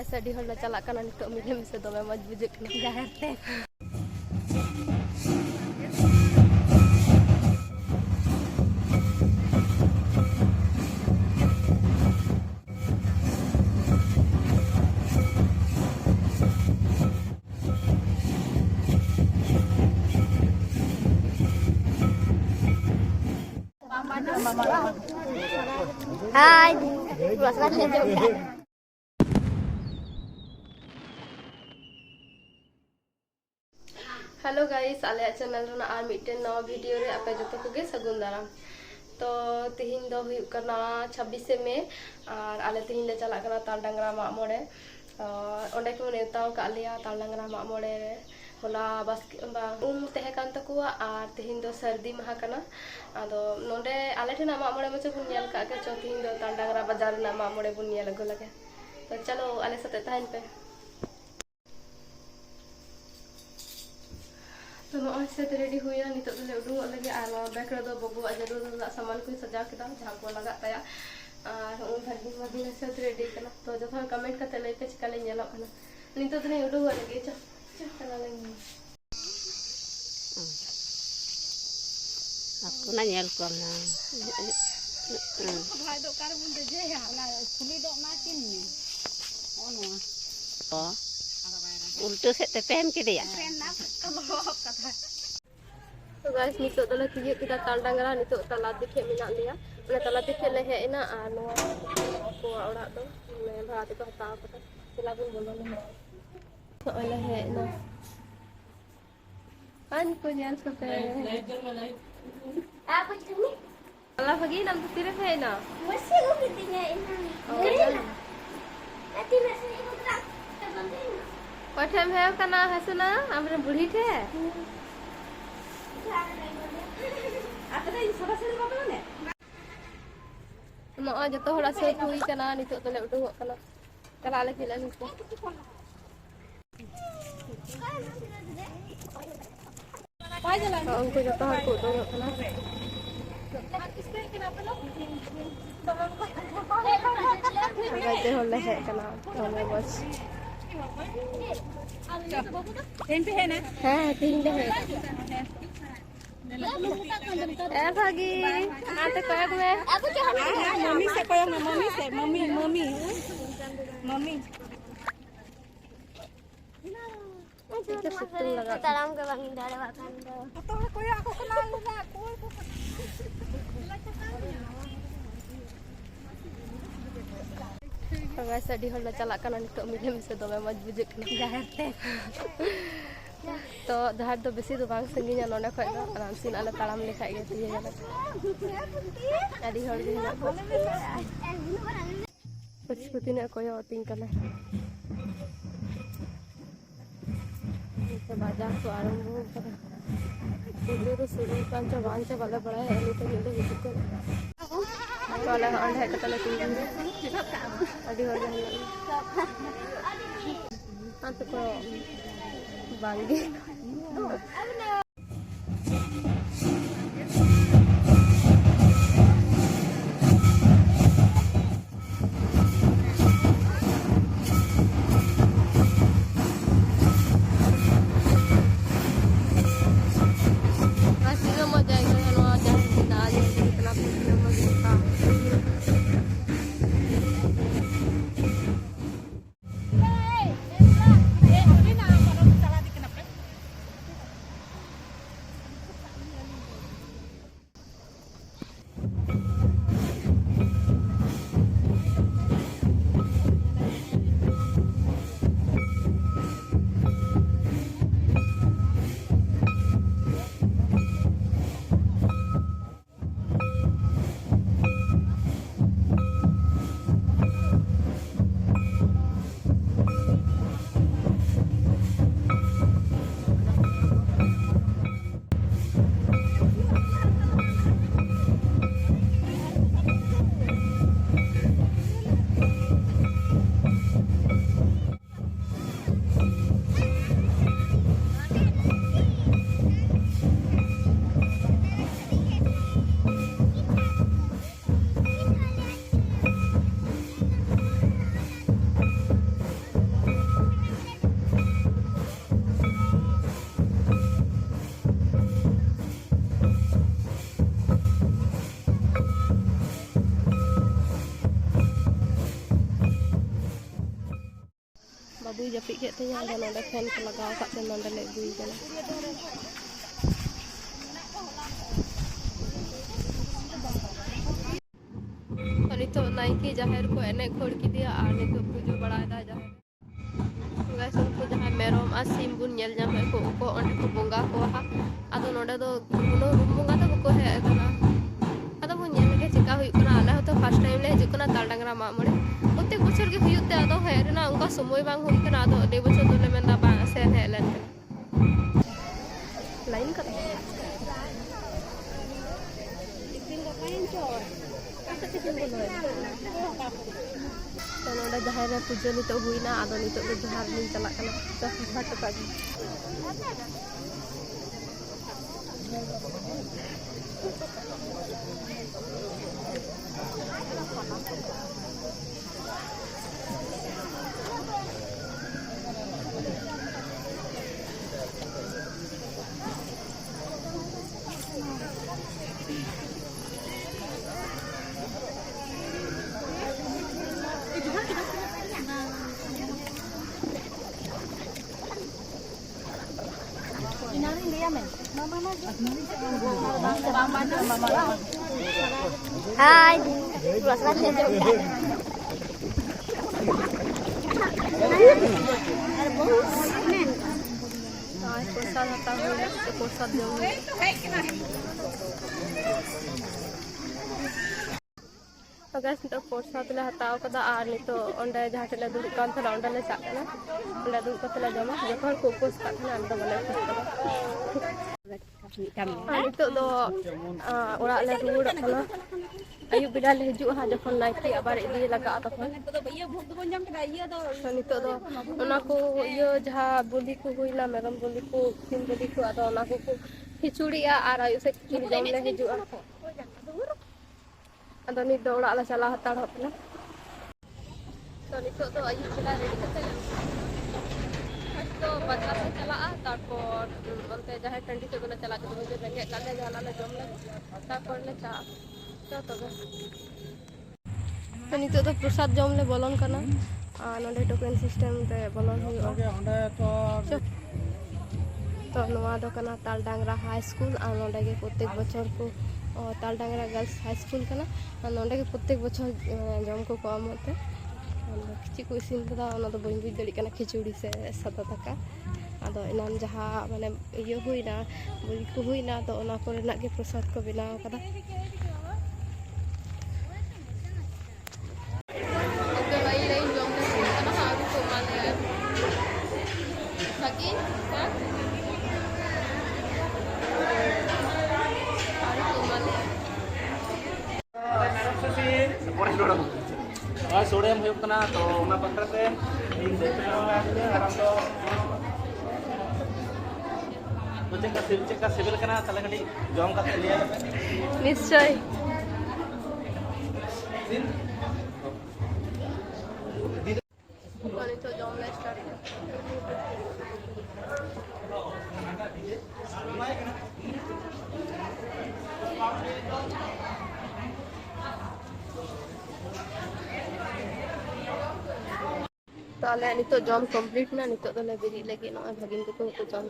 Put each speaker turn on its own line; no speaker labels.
guys, tadi hol chalak kanan nitok milih mesti dome moj bujuk kena jahat teh. Hai, hello guys आले channel रे are mitten नवा video रे आपे जतो कोगे सगुन दाराम। तो तिहिन दो हुयु करना 26 में और आले तिहिन ले चला करना ताल डांगरा मा मोड़े ओंडे को नेताव का लिया ताल डांगरा मा मोड़े रे होला बस तहे कान तकुआ और तिहिन दो सर्दी महा कना आदो नोंडे आले ठेना मा मोड़े मचे बुन नेल का के चो तिहिन दो ताल डांगरा बाजार ना मा मोड़े बुन नेल गो लगे। तो चलो आले साथे तहन पे। तो नॉय से रेडी हुई नितो ले उडू लगे आर बैक रे दो बबू अजरू सामान को सजा केदा जहां को लगा तया और उन भागी भागी से रेडी कना। तो जथो कमेंट करते ले पे चिका ले नेलो कना नितो ने उडू लगे च चला ले
aku na nyel ko na
भाई दो कार बुन दे जे हाला खुली दो माचिन ने ono
oh ultu se te pen ke dia
pen na kalau kata.
तो गाइस नितो दले तिये kita ताल डांगरा नितो तला दिखे मिना लिया ने तला दिखे ले हे ना आ नोआ को ओड़ा दो ने भात को हताव पता चला बुन बोलो ले तो ओले हे ना an ko nyal sa pe
Apa cumi?
ala pagi nam tire he na
Masih lo ketingnya ini. Nanti masih ikut tak?
Patham है कना हसना हमरे बुढ़ी थे
Apa tadi sudah sini apa ne?
नो जतो हड़ा से हुई कना नितो तले उडो कना कला ले किला नितो
Pai jalan.
उनको जतो हड़ को उडो कना गाइते होले है कना हमें बस
Tempe है ना?
है तीन ले है ए भागी आते कयक में
Mami se koyong na mami se mami.
itu situng लगा
Taram ke bang Indah lewat kanda. Atau koyong aku kenal lu na aku.
तो गाइस अडी हल चला कना नितो मिले मिसे दमे मज बुजुक कना जाहर ते तो जहार दो बेसी दो बांग संगिया नोने खय ना आराम से आले तालाम लेखा गे तिये जाला अडी हल गे ना पछुती ने कोयो तिन कना तो बाजार तो आरंभ हो करा तो शुरू कान च बांच वाला बड़ा है नहीं तो मिले बुजुक वाला अंड है कतले तिन अडी हल गे हां तो को बांगे बाबू जपिक के थे नोडे फैन को लगाव काते नोडे ले गुई कना नितो नाइकी जाहिर को एने खोड़ की दिया और नितो पूजो बड़ादा जाहिर गाइस उनको जहां मेरोम आ सिम बुन नेल जाम को ओंडे को बोंगा को हा आदो नोडे दो कुनो रूम बोंगा तो को हे कना आदो बुन नेल के चिका हुई कना आले तो फर्स्ट टाइम ले हिजु कना ताल डांगरा मा मड़े प्रत्येक बछर के हुई ते आदो हे रेना उनका समय बांग हुई कना आदो दे बछर दोले मेंदा बा सेन हे लेन लाइन का एक दिन का पाइन चो तो नोडे जहां रे पूजा नितो हुईना आदो नितो दो जहार नि चला कना तो हट Pagi
Hai. Pulas lagi aja udah.
आज प्रसाद आता है तो प्रसाद देंगे तो गाइस तो प्रसाद ले हताव कदा आर नितो ओंडे जहां टेले दुड़ कान थला ओंडे ले चाकना ओंडे दुड़ कतला जमा जखन को उपवास काथना अंदर बले नितो दो ओरा ले रुड़ कना आयु बिदा ले हिजु हा जखन नाइकी आबार इदी लगा तखन नितो दो ओना को इयो जहां बोली को हुइला मेरम बोली को सिम बोली को आदो ओना को खिचुड़िया आर आयु से खिचुड़ी जम ले हिजु अदो नित दो ओरा ले चला हताड़ हपना तो नितो दो आयु बिदा रेडी कते तो बाजार से चला तारपर ओनते जहां टंडी से बोले चला के जो रेंगे काले जाला ले जम ले तारपर ले चा तो नितो तो प्रसाद जम ले बोलन कना नोडे टोकन सिस्टम ते बोलन हुआ तो नोआ दो कना ताल डांगरा हाई स्कूल आ नोडे के प्रत्येक बछर को ताल डांगरा गर्ल्स हाई स्कूल कना नोडे के प्रत्येक बछर जम को आमते किसी को इसिन कदा ओना दो बई बुझ दड़ी कना खिचुड़ी से सता तका आदो इनान जहां माने इयो हुइना बुई को हुइना तो ओना को रेना के प्रसाद को बनाव कदा
सोडियम हुई कना तो उना बखराते इन से आराम तो चेक सिविल कना तले कटी जम काते लिया
निश्चय तो जम ले स्टार्ट तो आले नितो जम कंप्लीट ना नितो दले बिरी लगे न भगिन को जम